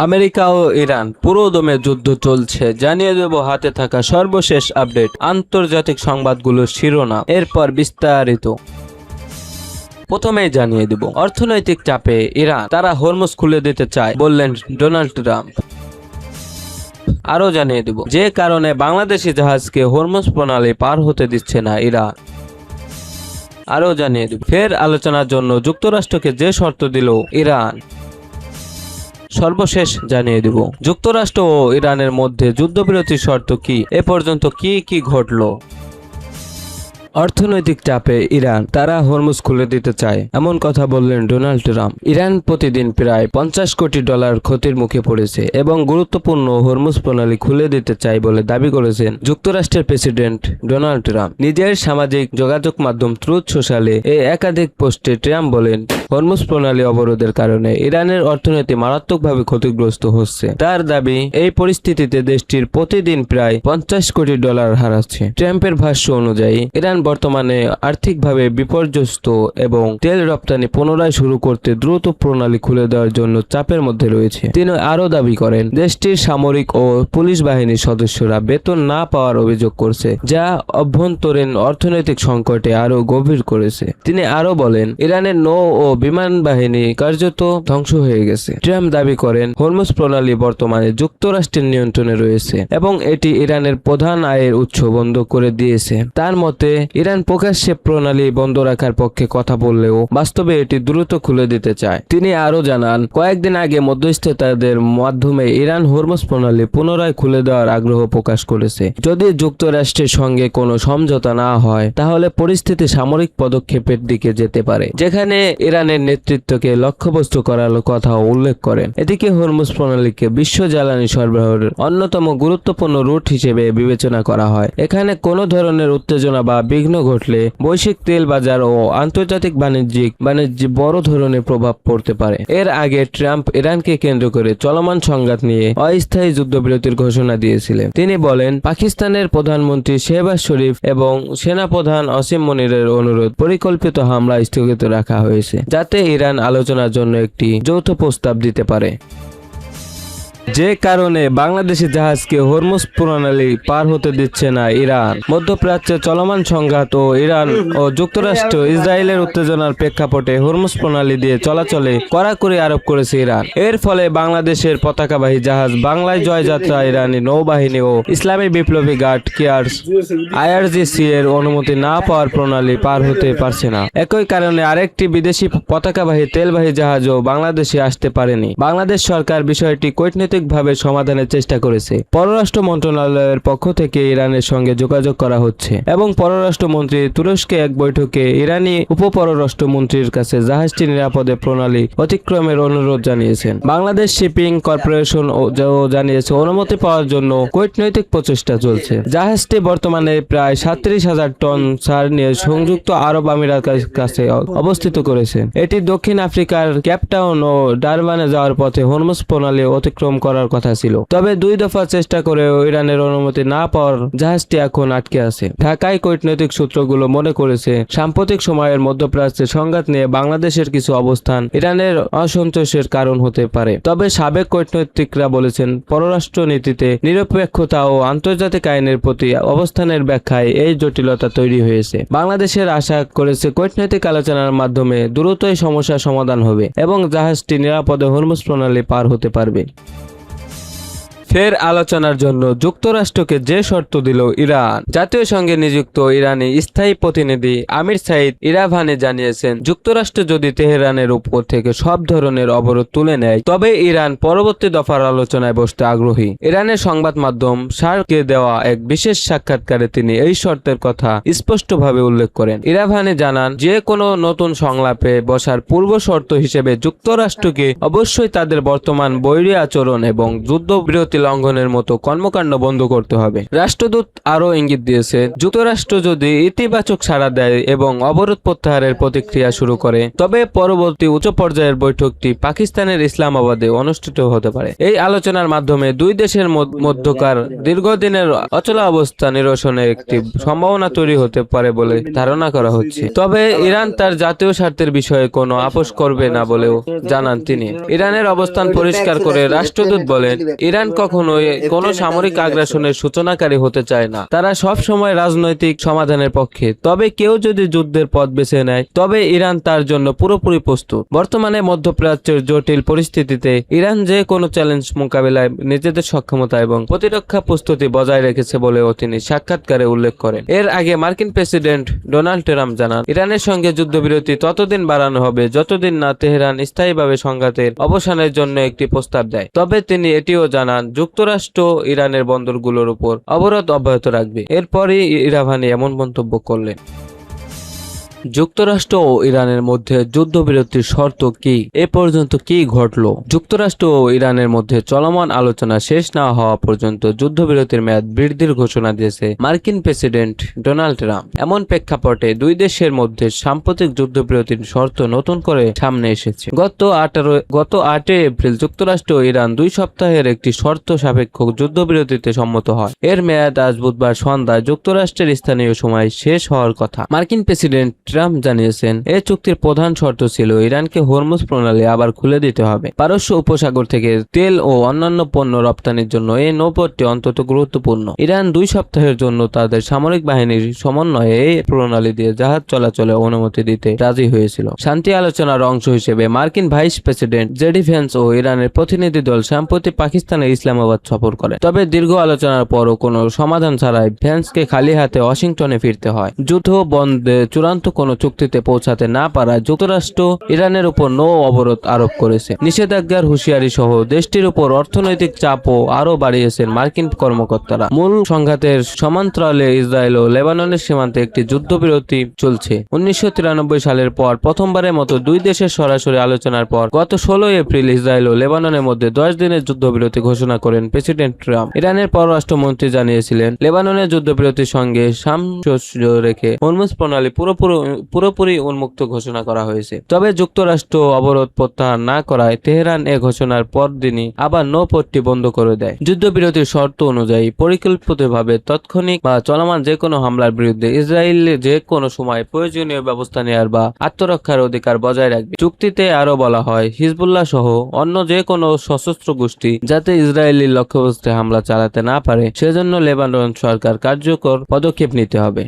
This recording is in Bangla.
আমেরিকা ও ইরান পুরোদমে যুদ্ধ চলছে, জানিয়ে দেব হাতে থাকা সর্বশেষ আপডেট, আন্তর্জাতিক সংবাদগুলোর শিরোনাম, এরপর বিস্তারিত। প্রথমেই জানিয়ে দেব অর্থনৈতিক চাপে ইরান, তারা হরমুজ খুলে দিতে চায় বললেন ডোনাল্ড ট্রাম্প। আরও জানিয়ে দেব যে কারণে বাংলাদেশি জাহাজকে হরমুজ প্রণালী পার হতে দিচ্ছে না ইরান। আরও জানিয়ে দেব ফের আলোচনার জন্য যুক্তরাষ্ট্রকে যে শর্ত দিল ইরান। সর্বশেষ জানিয়ে দেব যুক্তরাষ্ট্র ও ইরানের মধ্যে যুদ্ধবিরতির শর্ত কি, এ পর্যন্ত কি কি ঘটলো। অর্থনৈতিক চাপে ইরান, তারা হরমুজ খুলে দিতে চায় এমন কথা বললেন ডোনাল্ড ট্রাম্প। ইরান প্রতিদিন প্রায় $50 কোটি ক্ষতির মুখে পড়েছে এবং গুরুত্বপূর্ণ হরমুজ প্রণালী খুলে দিতে চায় বলে দাবি করেছেন যুক্তরাষ্ট্রের প্রেসিডেন্ট ডোনাল্ড ট্রাম্প। নিজের সামাজিক যোগাযোগ মাধ্যম ট্রুথ সোশ্যালে একাধিক পোস্টে ট্রাম্প বলেন, হরমুজ প্রণালী অবরোধের কারণে ইরানের অর্থনীতি মারাত্মকভাবে ক্ষতিগ্রস্ত হচ্ছে। তার দাবি, এই পরিস্থিতিতে দেশটির প্রতিদিন প্রায় $50 কোটি হারাচ্ছে। ট্রাম্পের ভাষ্য অনুযায়ী ইরান বর্তমানে আর্থিকভাবে বিপর্যস্ত এবং তেল রপ্তানি পুনরায় শুরু করতে দ্রুত প্রণালী খুলে দেওয়ার জন্য চাপের মধ্যে রয়েছে। তিনি আরও দাবি করেন, দেশটির সামরিক ও পুলিশ বাহিনীর সদস্যরা বেতন না পাওয়ার অভিযোগ করছে, যা অভ্যন্তরীণ অর্থনৈতিক সংকটে আরও গভীর করেছে। তিনি আরও বলেন, ইরানের নৌ ও বিমান বাহিনী কার্যত ধ্বংস হয়ে গেছে। ট্রাম্প দাবি করেন, হরমুজ প্রণালী বর্তমানে যুক্তরাষ্ট্রের নিয়ন্ত্রণে রয়েছে এবং এটি ইরানের প্রধান আয়ের উৎস বন্ধ করে দিয়েছে। তার মতে, ইরান প্রকাশ্যে প্রণালী বন্ধ রাখার পক্ষে কথা বললেও বাস্তবে এটি দ্রুত খুলে দিতে চায়। তিনি আরও জানান, কয়েকদিন আগে মধ্যস্থতাদের মাধ্যমে ইরান হরমুজ প্রণালী পুনরায় খুলে দেওয়ার আগ্রহ প্রকাশ করেছে। যদি যুক্তরাষ্ট্রের সঙ্গে কোনো সমঝোতা না হয়, তাহলে পরিস্থিতি সামরিক পদক্ষেপের দিকে যেতে পারে, যেখানে ইরানের নেতৃত্বকে লক্ষ্যবস্তু করার কথা উল্লেখ করেন। এদিকে হরমুজ প্রণালীকে বিশ্ব জ্বালানি সরবরাহের অন্যতম গুরুত্বপূর্ণ রুট হিসেবে বিবেচনা করা হয়। এখানে কোনো ধরনের উত্তেজনা বা বিঘ্ন ঘটলে বৈশ্বিক তেল বাজার ও আন্তর্জাতিক বাণিজ্যে বড় ধরনের প্রভাব পড়তে পারে। এর আগে ট্রাম্প ইরানকে কেন্দ্র করে চলমান সংঘাত নিয়ে অস্থায়ী যুদ্ধবিরতির ঘোষণা দিয়েছিলেন। তিনি বলেন, পাকিস্তানের প্রধানমন্ত্রী শেহবাজ শরীফ এবং সেনাপ্রধান আসিম মনিরের অনুরোধ পরিকল্পিত হামলা স্থগিত রাখা হয়েছে, যাতে ইরান আলোচনার জন্য একটি যৌথ প্রস্তাব দিতে পারে। যে কারণে বাংলাদেশি জাহাজকে হরমুজ প্রণালী পার হতে দিচ্ছে না ইরান। মধ্যপ্রাচ্যে চলমান সংঘাত ও ইরান ও যুক্তরাষ্ট্র ইসরায়েলের উত্তেজনার প্রেক্ষাপটে হরমুজ প্রণালী দিয়ে চলাচলে কড়াকড়ি আরোপ করেছে ইরান। এর ফলে বাংলাদেশের পতাকাবাহী জাহাজ বাংলায় জয়যাত্রা, ইরানি নৌবাহিনী ও ইসলামী বিপ্লবী গার্ড কেয়ার্স IRGC এর অনুমতি না পাওয়ার প্রণালী পার হতে পারছে না। একই কারণে আরেকটি বিদেশি পতাকাবাহী তেলবাহী জাহাজও বাংলাদেশে আসতে পারেনি। বাংলাদেশ সরকার বিষয়টি কূটনৈতিক ভাবে সমাধানের চেষ্টা করেছে। পররাষ্ট্র মন্ত্রণালয়ের পক্ষ থেকে ইরানের সঙ্গে যোগাযোগ করা হচ্ছে এবং পররাষ্ট্রমন্ত্রী তুরস্কে এক বৈঠকে ইরানি উপপররাষ্ট্রমন্ত্রীর কাছে জাহাজটি নিরাপদে প্রণালী অতিক্রমের অনুরোধ জানিয়েছেন। বাংলাদেশ শিপিং কর্পোরেশন জানিয়েছে, অনুমতি পাওয়ার জন্য কূটনৈতিক প্রচেষ্টা চলছে। জাহাজটি বর্তমানে প্রায় 37,000 টন সার নিয়ে সংযুক্ত আরব আমিরাতের কাছে অবস্থিত করেছে। এটি দক্ষিণ আফ্রিকার কেপটাউন ও ডারবানে যাওয়ার পথে হরমুজ প্রণালী অতিক্রম করার কথা ছিল। তবে 2 দফা চেষ্টা করেও ইরানের অনুমতি না পাওয়ার জাহাজটি এখন আটকে আছে। ঢাকায় কূটনৈতিক সূত্রগুলো মনে করেছে, সাম্প্রতিক সময়ের মধ্যপ্রাচ্যের সংঘাত নিয়ে বাংলাদেশের কিছু অবস্থান ইরানের অসন্তোষের কারণ হতে পারে। তবে সাবেক কূটনৈতিকরা বলেছেন, পররাষ্ট্র নীতিতে নিরপেক্ষতা ও আন্তর্জাতিক আইনের প্রতি অবস্থানের ব্যাখ্যায় এই জটিলতা তৈরি হয়েছে। বাংলাদেশের আশা করেছে কূটনৈতিক আলোচনার মাধ্যমে দ্রুতই সমস্যার সমাধান হবে এবং জাহাজটি নিরাপদে হরমুজ প্রণালী পার হতে পারবে। ফের আলোচনার জন্য যুক্তরাষ্ট্রকে যে শর্ত দিল ইরান। জাতীয় সংঘে নিযুক্ত ইরানি স্থায়ী প্রতিনিধি আমির সাইদ ইরাভানি জানিয়েছেন, যুক্তরাষ্ট্র যদি তেহরানের উপর থেকে সব ধরনের অবরোধ তুলে নেয়, তবে ইরান পরবর্তী দফার আলোচনায় বসতে আগ্রহী। ইরানের সংবাদ মাধ্যম সারকে দেওয়া এক বিশেষ সাক্ষাৎকারে তিনি এই শর্তের কথা স্পষ্টভাবে উল্লেখ করেন। ইরাভানি জানান, যে কোনো নতুন সংলাপে বসার পূর্ব শর্ত হিসেবে যুক্তরাষ্ট্রকে অবশ্যই তাদের বর্তমান বৈরী আচরণ এবং যুদ্ধবিরতি চুক্তি লঙ্ঘনের মতো কর্মকাণ্ড বন্ধ করতে হবে। রাষ্ট্রদূত আরও ইঙ্গিত দিয়েছে, যুক্তরাষ্ট্র যদি ইতিবাচক সাড়া দেয় এবং অবরোধ প্রত্যাহারের প্রতিক্রিয়া শুরু করে, তবে পরবর্তী উচ্চ পর্যায়ের বৈঠকটি পাকিস্তানের ইসলামাবাদে অনুষ্ঠিত হতে পারে। এই আলোচনার মাধ্যমে দুই দেশের মধ্যকার দীর্ঘদিনের অচলাবস্থা নিরসনে একটি সম্ভাবনা তৈরি হতে পারে বলে ধারণা করা হচ্ছে। তবে ইরান তার জাতীয় স্বার্থের বিষয়ে কোনো আপোষ করবে না বলেও জানান তিনি। ইরানের অবস্থান পরিষ্কার করে রাষ্ট্রদূত বলেন, ইরান কখনোই কোনো সামরিক আগ্রাসনের সূচনাকারী হতে চায় না। তারা সব সময় রাজনৈতিক সমাধানের পক্ষে। তবে কেউ যদি যুদ্ধের পথ বেছে নেয়, তবে ইরান তার জন্য পুরোপুরি প্রস্তুত। বর্তমানে মধ্যপ্রাচ্যের জটিল পরিস্থিতিতে ইরান যে কোনো চ্যালেঞ্জ মোকাবিলায় নিজেদের সক্ষমতা এবং প্রতিরক্ষা প্রস্তুতি বজায় রেখেছে বলেও তিনি সাক্ষাৎকারে উল্লেখ করেন। এর আগে মার্কিন প্রেসিডেন্ট ডোনাল্ড ট্রাম্প জানান, ইরানের সঙ্গে যুদ্ধবিরতি ততদিন বাড়ানো হবে যতদিন না তেহরান স্থায়ীভাবে সংঘাতের অবসানের জন্য একটি প্রস্তাব দেয়। তবে তিনি এটিও জানান, যুক্তরাষ্ট্র ইরানের বন্দরগুলোর উপর অবরোধ অব্যাহত রাখবে। এরপরই ইরাভানি এমন মন্তব্য করলেন। যুক্তরাষ্ট্র ও ইরানের মধ্যে যুদ্ধবিরতির শর্ত কি? এ পর্যন্ত কি ঘটলো? যুক্তরাষ্ট্র ও ইরানের মধ্যে চলমান আলোচনা শেষ না হওয়া পর্যন্ত যুদ্ধবিরতির মেয়াদ বৃদ্ধির ঘোষণা দিয়েছে মার্কিন প্রেসিডেন্ট ডোনাল্ড ট্রাম্প। এমন প্রেক্ষাপটে দুই দেশের মধ্যে সাম্প্রতিক যুদ্ধবিরতির শর্ত নতুন করে সামনে এসেছে। গত 8 এপ্রিল যুক্তরাষ্ট্র ও ইরান 2 সপ্তাহের একটি শর্ত সাপেক্ষ যুদ্ধবিরতিতে সম্মত হয়। এর মেয়াদ আজ বুধবার সন্ধ্যায় যুক্তরাষ্ট্রের স্থানীয় সময় শেষ হওয়ার কথা। মার্কিন প্রেসিডেন্ট ট্রাম্প জানিয়েছেন, এই চুক্তির প্রধান শর্ত ছিল ইরানকে হরমুজ প্রণালী আবার খুলে দিতে হবে। পারস্য উপসাগর থেকে তেল ও অন্যান্য পণ্য রপ্তানির জন্য এই নৌপথটি অত্যন্ত গুরুত্বপূর্ণ। ইরান 2 সপ্তাহের জন্য তাদের সামরিক বাহিনীর সমন্বয়ে এই প্রণালী দিয়ে জাহাজ চলাচলের অনুমতি দিতে রাজি হয়েছিল। শান্তি আলোচনার অংশ হিসেবে মার্কিন ভাইস প্রেসিডেন্ট জেডি ভ্যান্স ও ইরানের প্রতিনিধি দল সম্প্রতি পাকিস্তানের ইসলামাবাদ সফর করে। তবে দীর্ঘ আলোচনার পরও কোনো সমাধান ছাড়াই ভ্যান্সকে খালি হাতে ওয়াশিংটনে ফিরতে হয়। যুদ্ধ বন্ধে চূড়ান্ত কোনো চুক্তিতে পৌঁছাতে না পারায় যুক্তরাষ্ট্র ইরানের উপর নৌ অবরোধ আরোপ করেছে। নিষেধাজ্ঞার হুঁশিয়ারি সহ দেশটির উপর অর্থনৈতিক চাপও আরও বাড়িয়েছেন মার্কিন কর্মকর্তারা। মূল সংঘাতের সমান্তরালে ইসরায়েল ও লেবাননের সীমান্তে একটি যুদ্ধবিরতি চলছে। 1993 সালের পর প্রথমবারের মতো দুই দেশের সরাসরি আলোচনার পর গত 16 এপ্রিল ইসরায়েল ও লেবাননের মধ্যে 10 দিনের যুদ্ধবিরতি ঘোষণা করেন প্রেসিডেন্ট ট্রাম্প। ইরানের পররাষ্ট্রমন্ত্রী জানিয়েছিলেন, লেবাননের যুদ্ধবিরতির সঙ্গে সামঞ্জস্য রেখে হরমুজ প্রণালী পুরোপুরি উন্মুক্ত ঘোষণা করা হয়েছে। তবে যুক্তরাষ্ট্র অবরোধ প্রত্যাহার না করায় তেহরান এ ঘোষণার পরদিনই আবার নৌপথটি বন্ধ করে দেয়। যুদ্ধবিরতির শর্ত অনুযায়ী পরিকল্পিতভাবে তাৎক্ষণিক বা চলমান যে কোনো হামলার বিরুদ্ধে ইসরায়েল যে কোনো সময় প্রয়োজনীয় ব্যবস্থা নেওয়ার বা আত্মরক্ষার অধিকার বজায় রাখবে। চুক্তিতে আরও বলা হয়, হিজবুল্লাহ সহ অন্য যে কোনো সশস্ত্র গোষ্ঠী যাতে ইসরায়েলি লক্ষ্যবস্তুতে হামলা চালাতে না পারে, সেজন্য লেবানন সরকার কার্যকর পদক্ষেপ নিতে হবে।